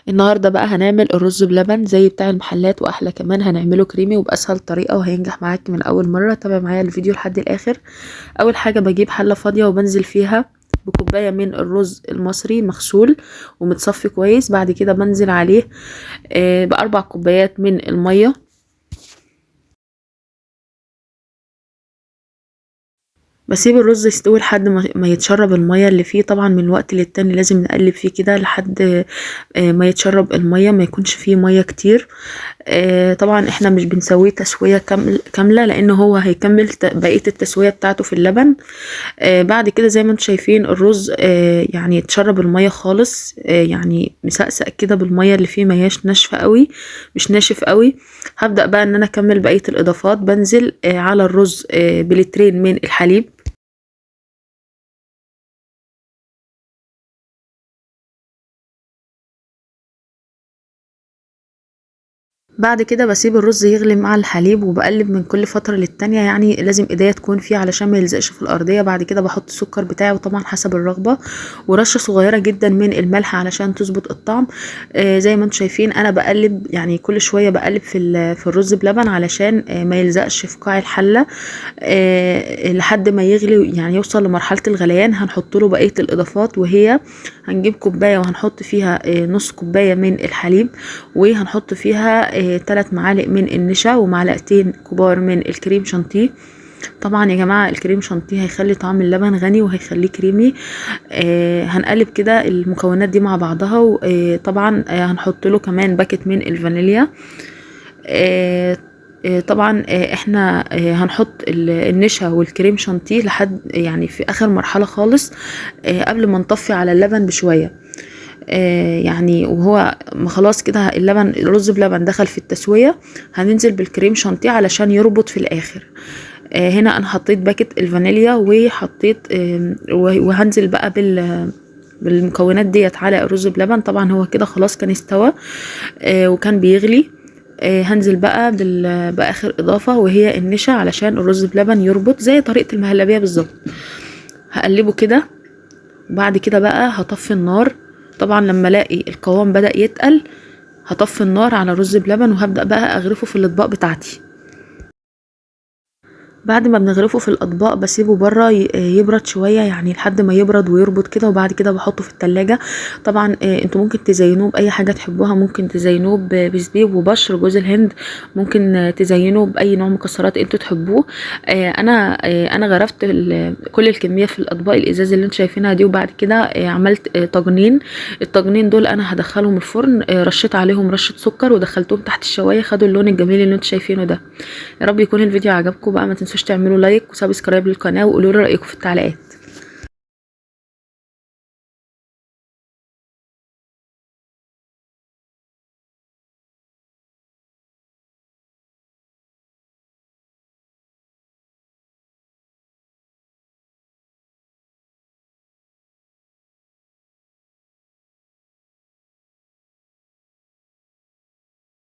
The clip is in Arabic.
النهارده بقى هنعمل الرز بلبن زي بتاع المحلات واحلى كمان، هنعمله كريمي وباسهل طريقه وهينجح معاكي من اول مره. تابع معايا الفيديو لحد الاخر. اول حاجه بجيب حله فاضيه وبنزل فيها بكوبايه من الرز المصري مغسول ومتصفي كويس. بعد كده بنزل عليه باربع كوبايات من الميه. بسيب الرز يستوي لحد ما يتشرب المية اللي فيه. طبعا من وقت للتاني لازم نقلب فيه كده لحد ما يتشرب المية، ما يكونش فيه مية كتير. طبعا احنا مش بنسويه تسوية كاملة لان هو هيكمل بقية التسوية بتاعته في اللبن. بعد كده زي ما انتم شايفين الرز يعني اتشرب المية خالص، يعني مسقسق كده بالمية اللي فيه، ما هياش ناشفة قوي مش ناشف قوي. هبدأ بقى ان انا اكمل بقية الاضافات. بنزل على الرز بلترين من الحليب. بعد كده بسيب الرز يغلي مع الحليب وبقلب من كل فترة للتانية، يعني لازم ايديا تكون فيه علشان ما يلزقش في الارضية. بعد كده بحط السكر بتاعي وطبعا حسب الرغبة، ورشة صغيرة جدا من الملح علشان تظبط الطعم. زي ما انتم شايفين انا بقلب، يعني كل شوية بقلب في الرز بلبن علشان ما يلزقش في قاع الحلة لحد ما يغلي، يعني يوصل لمرحلة الغليان. هنحط له بقية الاضافات، وهي هنجيب كوباية وهنحط فيها نص كوباية من الحليب، وهنحط فيها 3 معالق من النشا ومعلقتين كبار من الكريم شانتيه. طبعا يا جماعة الكريم شانتيه هيخلي طعم اللبن غني وهيخليه كريمي. هنقلب كده المكونات دي مع بعضها. وطبعا هنحط له كمان باكت من الفانيليا. طبعا احنا هنحط النشا والكريم شانتيه لحد يعني في اخر مرحلة خالص، قبل ما نطفي على اللبن بشوية. يعني وهو ما خلاص كده اللبن الرز بلبن دخل في التسوية، هننزل بالكريم شانتيه علشان يربط في الاخر. هنا انا حطيت باكت الفانيليا وحطيت وهنزل بقى بالمكونات ديت على الرز بلبن. طبعا هو كده خلاص كان استوى وكان بيغلي. هنزل بقى باخر اضافة وهي النشا علشان الرز بلبن يربط زي طريقة المهلبية بالظبط. هقلبه كده وبعد كده بقى هطفي النار. طبعا لما الاقي القوام بدأ يتقل هطفي النار على الرز بلبن وهبدأ بقى اغرفه في الاطباق بتاعتي. بعد ما بنغرفه في الاطباق بسيبه بره يبرد شويه، يعني لحد ما يبرد ويربط كده. وبعد كده بحطه في التلاجة. طبعا انتوا ممكن تزينوه باي حاجه تحبوها، ممكن تزينوه بزبيب وبشر جوز الهند، ممكن تزينوه باي نوع مكسرات انتوا تحبوه. انا غرفت كل الكميه في الاطباق الازاز اللي انتوا شايفينها دي. وبعد كده عملت طاجنين. الطاجنين دول انا هدخلهم الفرن، رشيت عليهم رشه سكر ودخلتهم تحت الشوايه، خدوا اللون الجميل اللي انتوا شايفينه ده. يا رب يكون الفيديو عجبكم بقى. ما تنسوش تعملوا لايك وسبسكرايب للقناه وقولوا لي رايكم في التعليقات.